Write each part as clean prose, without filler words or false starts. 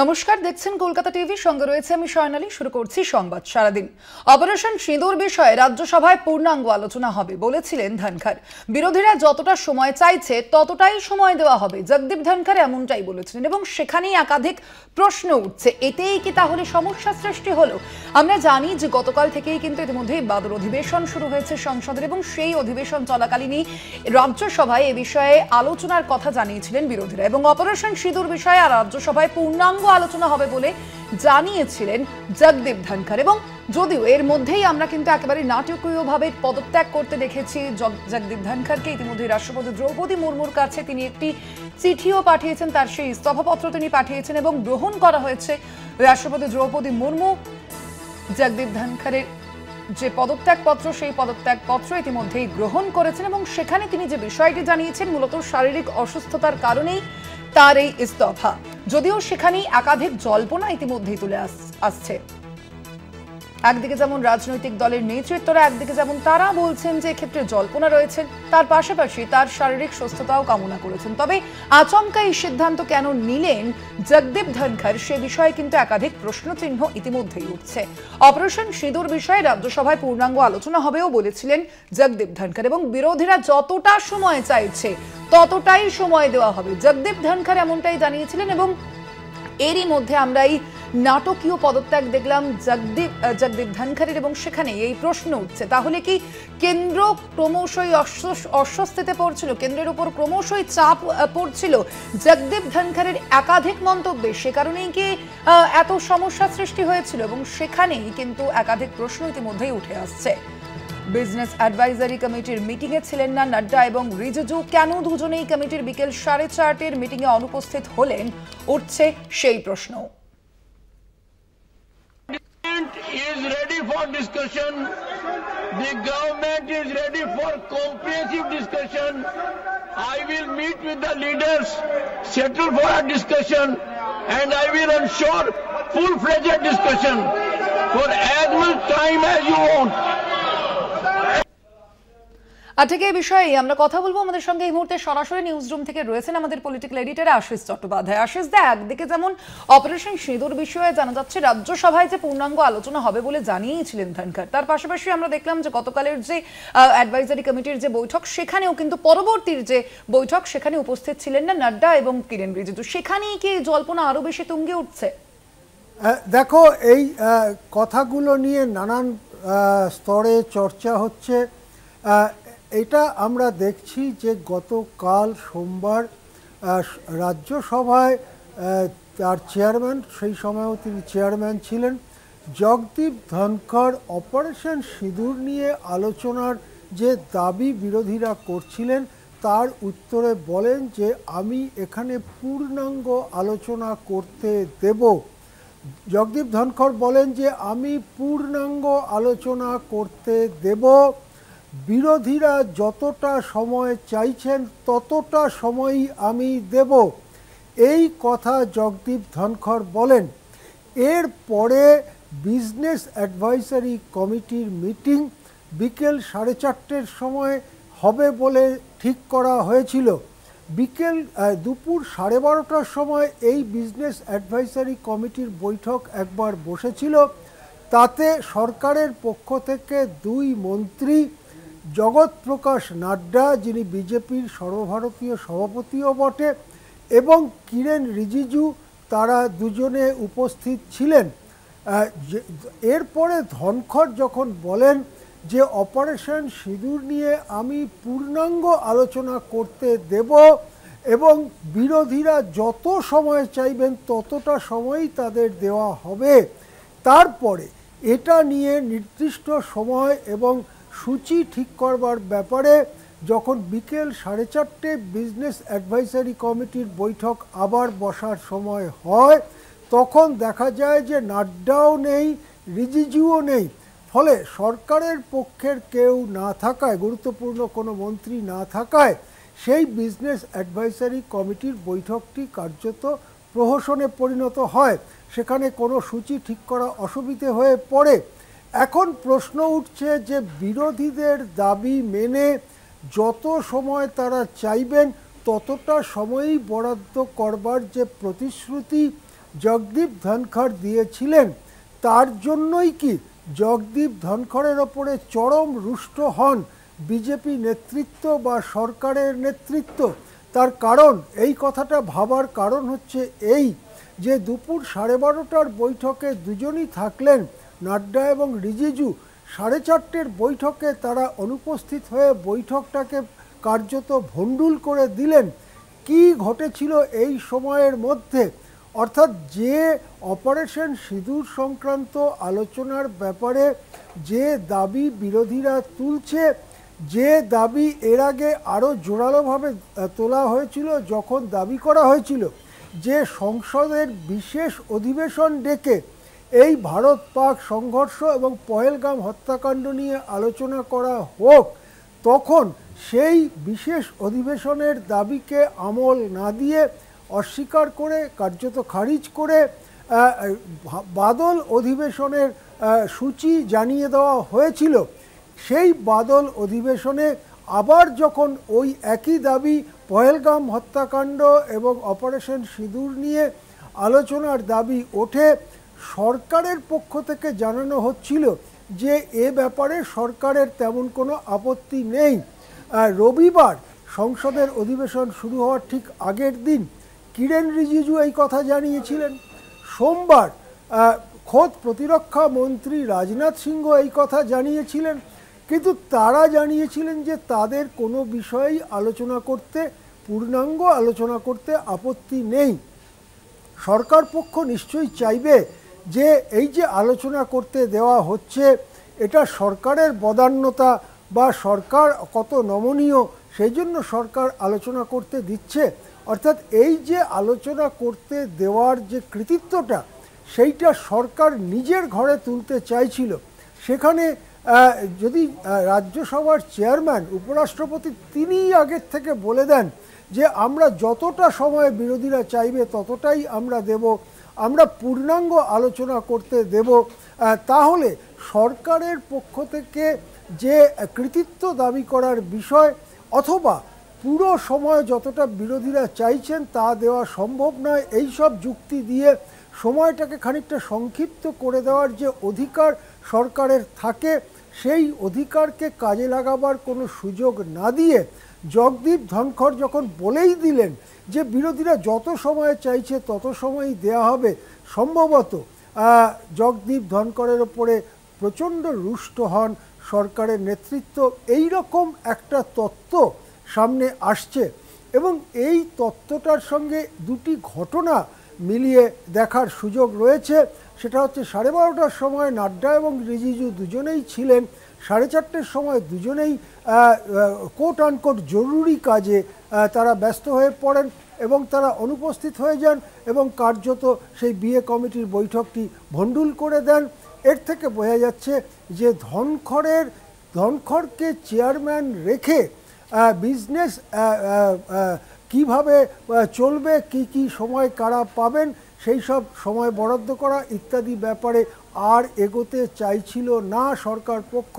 নমস্কার, দেখছেন কলকাতা টিভি, সঙ্গে রয়েছে আমি স্বর্ণালী। শুরু করছি সংবাদ সারাদিন। অপারেশন সিঁদুর বিষয়ে রাজ্যসভায় পূর্ণাঙ্গ আলোচনা হবে বলেছিলেন ধনখড়। বিরোধীরা যতটা সময় চাইছে ততটাই সময় দেওয়া হবে, জগদীপ ধনখড় এমনটাই বলেছিলেন এবং সেখানেই একাধিক প্রশ্ন উঠছে। এতেই কি তাহলে সমস্যা সৃষ্টি হলো? আমরা জানি যে গতকাল থেকেই কিন্তু ইতিমধ্যেই বাদল অধিবেশন শুরু হয়েছে সংসদের এবং সেই অধিবেশন চলাকালীনই রাজ্যসভায় এ বিষয়ে আলোচনার কথা জানিয়েছিলেন বিরোধীরা এবং অপারেশন সিঁদুর বিষয়ে রাজ্যসভায় পূর্ণাঙ্গ আলোচনা হবে বলে জানিয়েছিলেন জগদীপ ধনখড়। এবং যদিও এর মধ্যেই আমরা কিন্তু একেবারে নাটকীয়ভাবে পদত্যাগ করতে দেখেছি জগদীপ ধনখড়কে। ইতিমধ্যে রাষ্ট্রপতি দ্রৌপদী মুর্মুর কাছে তিনি একটি চিঠিও পাঠিয়েছেন, তার সেই ইস্তফাপত্র তিনি পাঠিয়েছেন এবং গ্রহণ করা হয়েছে। রাষ্ট্রপতি দ্রৌপদী মুর্মু জগদীপ ধনখড়ের যে পদত্যাগপত্র, সেই পদত্যাগপত্র ইতিমধ্যেই গ্রহণ করেছেন এবং সেখানে তিনি যে বিষয়টি জানিয়েছেন মূলত শারীরিক অসুস্থতার কারণেই তার এই ইস্তফা। যদিও সেখানেই একাধিক জল্পনা ইতিমধ্যেই তুলে আসছে। একদিকে যেমন রাজনৈতিক দলের নেতৃত্বরা, একদিকে যেমন তারা বলছেন যে এক্ষেত্রে জল্পনা রয়েছে, তার পাশাপাশি তার শারীরিক সুস্থতাও কামনা করেছেন। তবে আচমকা এই সিদ্ধান্ত কেন নিলেন জগদীপ ধনখড়, সে বিষয়ে কিন্তু একাধিক প্রশ্নচিহ্ন ইতিমধ্যেই উঠছে। অপারেশন সিঁদুর বিষয়ে রাজ্যসভায় পূর্ণাঙ্গ আলোচনা হবেও বলেছিলেন জগদীপ ধনখড় এবং বিরোধীরা যতটা সময় চাইছে ততটাই সময় দেওয়া হবে, জগদীপ ধনখড় এমনটাই জানিয়েছিলেন। এবং এরই মধ্যে আমরা এই নাটকীয় পদত্যাগ দেখলাম জগদীপ ধনখড়ের এবং সেখানে এই প্রশ্ন উঠছে, তাহলে কি কেন্দ্র ক্রমশই অস্বস্তিতে পড়ছিল, কেন্দ্রের উপর ক্রমশই চাপ পড়ছিল জগদীপ ধনখড়ের একাধিক মন্তব্যে, সে কারণেই কি এত সমস্যা সৃষ্টি হয়েছিল? এবং সেখানেই কিন্তু একাধিক প্রশ্ন ইতিমধ্যেই উঠে আসছে। বিজনেস অ্যাডভাইজারি কমিটির মিটিং এ ছিলেন না নাড্ডা এবং রিজিজু, কেন দুজনেই কমিটির বিকেল 4:30 মিটিং এ অনুপস্থিত হলেন, উঠছে সেই প্রশ্ন। Is ready for discussion. The government is ready for comprehensive discussion. I will meet with the leaders, settle for a discussion, and I will ensure full-fledged discussion for as much time as you want. আর ঠিক এই বিষয়ে আমরা কথা বলবো। আমাদের সঙ্গে এই মুহূর্তে সরাসরি নিউজ রুম থেকে রয়েছেন আমাদের পলিটিক্যাল এডিটর আশিস চট্টোপাধ্যায়। আশিস দা, একদিকে যেমন অপারেশন সিঁদুর বিষয়ে জানা যাচ্ছে রাজ্যসভায় যে পূর্ণাঙ্গ আলোচনা হবে বলে জানিয়েছিলেন ধনখড়, তার পাশাপাশি আমরা দেখলাম যে গতকালের যে অ্যাডভাইজারি কমিটির যে বৈঠক, সেখানেও কিন্তু পরবর্তীর যে বৈঠক সেখানে উপস্থিত ছিলেন না নাড্ডা এবং কিরেন রিজিজু, সেখানেই কি জল্পনা আরো বেশি তুঙ্গে উঠছে? দেখো, এই কথাগুলো নিয়ে নানান স্তরে চর্চা হচ্ছে। এটা আমরা দেখছি যে গতকাল সোমবার রাজ্যসভায় তার চেয়ারম্যান, সেই সময়ও তিনি চেয়ারম্যান ছিলেন, জগদীপ ধনখড় অপারেশন সিঁদুর নিয়ে আলোচনার যে দাবি বিরোধীরা করছিলেন তার উত্তরে বলেন যে আমি এখানে পূর্ণাঙ্গ আলোচনা করতে দেব। জগদীপ ধনখড় বলেন যে আমি পূর্ণাঙ্গ আলোচনা করতে দেব, বিরোধীরা যতটা সময় চাইছেন ততটা সময়ই আমি দেব, এই কথা জগদীপ ধনখড় বলেন। এরপরে বিজনেস অ্যাডভাইজারি কমিটির মিটিং বিকেল 4:30 সময় হবে বলে ঠিক করা হয়েছিল। দুপুর 12:30 সময় এই বিজনেস অ্যাডভাইজারি কমিটির বৈঠক একবার বসেছিল। তাতে সরকারের পক্ষ থেকে দুই মন্ত্রী, জগৎ প্রকাশ নাড্ডা, যিনি বিজেপির সর্বভারতীয় সভাপতিও বটে, এবং কিরেন রিজিজু, তারা দুজনে উপস্থিত ছিলেন। এরপরে ধনখড় যখন বলেন যে অপারেশন সিঁদুর নিয়ে আমি পূর্ণাঙ্গ আলোচনা করতে দেব এবং বিরোধীরা যত সময় চাইবেন ততটা সময়ই তাদের দেওয়া হবে, তারপরে এটা নিয়ে নির্দিষ্ট সময় এবং সূচি ঠিক করবার ব্যাপারে যখন বিকেল 4:30 বিজনেস অ্যাডভাইজারি কমিটির বৈঠক আবার বসার সময় হয়, তখন দেখা যায় যে নাড্ডাও নেই, রিজিজুও নেই। ফলে সরকারের পক্ষের কেউ না থাকায়, গুরুত্বপূর্ণ কোনো মন্ত্রী না থাকায় সেই বিজনেস অ্যাডভাইজারি কমিটির বৈঠকটি কার্যত প্রহসনে পরিণত হয়। সেখানে কোনো সূচি ঠিক করা অসুবিধে হয়ে পড়ে। এখন প্রশ্ন উঠছে যে বিরোধীদের দাবি মেনে যত সময় তারা চাইবেন ততটা সময়ই বরাদ্দ করবার যে প্রতিশ্রুতি জগদীপ ধনখড় দিয়েছিলেন, তার জন্যই কি জগদীপ ধনখড়ের ওপরে চরম রুষ্ট হন বিজেপি নেতৃত্ব বা সরকারের নেতৃত্ব? তার কারণ, এই কথাটা ভাবার কারণ হচ্ছে এই যে দুপুর 12:30টার বৈঠকে দুজনই থাকলেন, নাড্ডা এবং রিজিজু। 4:30টার বৈঠকে তারা অনুপস্থিত হয়ে বৈঠকটাকে কার্যত ভণ্ডুল করে দিলেন। কি ঘটেছিল এই সময়ের মধ্যে? অর্থাৎ যে অপারেশন সিঁদুর সংক্রান্ত আলোচনার ব্যাপারে যে দাবি বিরোধীরা তুলছে, যে দাবি এর আগে আরও জোরালোভাবে তোলা হয়েছিল যখন দাবি করা হয়েছিল যে সংসদের বিশেষ অধিবেশন ডেকে এই ভারত পাক সংঘর্ষ এবং পহেলগাম হত্যাকাণ্ড নিয়ে আলোচনা করা হোক, তখন সেই বিশেষ অধিবেশনের দাবিকে আমল না দিয়ে অস্বীকার করে, কার্যত খারিজ করে বাদল অধিবেশনের সূচি জানিয়ে দেওয়া হয়েছিল। সেই বাদল অধিবেশনে আবার যখন ওই একই দাবি, পহেলগাম হত্যাকাণ্ড এবং অপারেশন সিঁদুর নিয়ে আলোচনার দাবি ওঠে, সরকারের পক্ষ থেকে জানানো হচ্ছিল যে এ ব্যাপারে সরকারের তেমন কোনো আপত্তি নেই। রবিবার সংসদের অধিবেশন শুরু হওয়ার ঠিক আগের দিন কিরেন রিজিজু এই কথা জানিয়েছিলেন। সোমবার খোদ প্রতিরক্ষা মন্ত্রী রাজনাথ সিংহ এই কথা জানিয়েছিলেন, কিন্তু তারা জানিয়েছিলেন যে তাদের কোনো বিষয়েই আলোচনা করতে, পূর্ণাঙ্গ আলোচনা করতে আপত্তি নেই। সরকার পক্ষ নিশ্চয়ই চাইবে যে এই যে আলোচনা করতে দেওয়া হচ্ছে, এটা সরকারের বদান্যতা বা সরকার কত নমনীয় সেই জন্য সরকার আলোচনা করতে দিচ্ছে। অর্থাৎ এই যে আলোচনা করতে দেওয়ার যে কৃতিত্বটা, সেইটা সরকার নিজের ঘরে তুলতে চাইছিল। সেখানে যদি রাজ্যসভার চেয়ারম্যান উপরাষ্ট্রপতি তিনি আগের থেকে বলে দেন যে আমরা যতটা সময় বিরোধীরা চাইবে ততটাই আমরা দেব, আমরা পূর্ণাঙ্গ আলোচনা করতে দেব, তাহলে সরকারের পক্ষ থেকে যে কৃতিত্ব দাবি করার বিষয় অথবা পুরো সময় যতটা বিরোধীরা চাইছেন তা দেওয়া সম্ভব নয়, এই সব যুক্তি দিয়ে সময়টাকে খানিকটা সংক্ষিপ্ত করে দেওয়ার যে অধিকার সরকারের থাকে, সেই অধিকারকে কাজে লাগাবার কোনো সুযোগ না দিয়ে জগদীপ ধনখড় যখন বলেই দিলেন যে বিরোধীরা যত সময় চাইছে তত সময়ই দেয়া হবে, সম্ভবত জগদীপ ধনখড়ের ওপরে প্রচণ্ড রুষ্ট হন সরকারের নেতৃত্ব। এই রকম একটা তত্ত্ব সামনে আসছে এবং এই তত্ত্বটার সঙ্গে দুটি ঘটনা মিলিয়ে দেখার সুযোগ রয়েছে। সেটা হচ্ছে 12:30টার সময় নাড্ডা এবং রিজিজু দুজনেই ছিলেন, 4:30টার সময় দুজনেই কোট আনকোট জরুরি কাজে তারা ব্যস্ত হয়ে পড়েন এবং তারা অনুপস্থিত হয়ে যান এবং কার্যত সেই বিএ কমিটির বৈঠকটি ভণ্ডুল করে দেন। এর থেকে বোঝা যাচ্ছে যে ধনখড়কে চেয়ারম্যান রেখে বিজনেস কিভাবে চলবে, কি সময় কারা পাবেন, সেই সব সময় বরাদ্দ করা ইত্যাদি ব্যাপারে আর এগোতে চাইছিল না সরকার পক্ষ।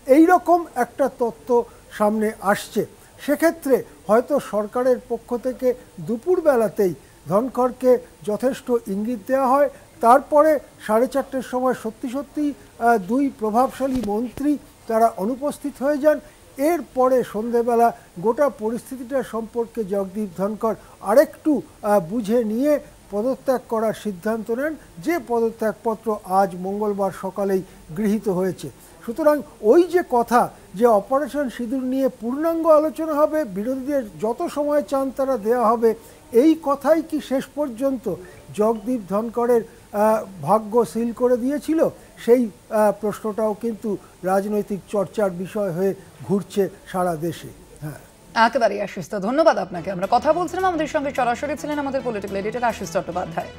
এই রকম একটা তত্ত্ব সামনে আসছে। সেক্ষেত্রে হয়তো সরকারের পক্ষ থেকে দুপুরবেলাতেই ধনখড়কে যথেষ্ট ইঙ্গিত দেওয়া হয়, তারপরে 4:30টার সময় সত্যি দুই প্রভাবশালী মন্ত্রী তারা অনুপস্থিত হয়ে যান। এরপরে সন্ধেবেলা গোটা পরিস্থিতিটা সম্পর্কে জগদীপ ধনখড় আরেকটু বুঝে নিয়ে পদত্যাগ করার সিদ্ধান্ত নেন, যে পদত্যাগপত্র আজ মঙ্গলবার সকালেই গৃহীত হয়েছে। সুতরাং ওই যে কথা যে অপারেশন সিঁদুর নিয়ে পূর্ণাঙ্গ আলোচনা হবে, বিরোধীদের যত সময় চান তারা দেয়া হবে, এই কথাই কি শেষ পর্যন্ত জগদীপ ধনখড়ের ভাগ্য সিল করে দিয়েছিল? সেই প্রশ্নটাও কিন্তু রাজনৈতিক চর্চার বিষয় হয়ে ঘুরছে সারা দেশে। হ্যাঁ, একেবারেই আশিস, ধন্যবাদ আপনাকে। আমরা কথা বলছিলাম, আমাদের সঙ্গে সরাসরি ছিলেন আমাদের পলিটিক্যাল এডিটর আশিস চট্টোপাধ্যায়।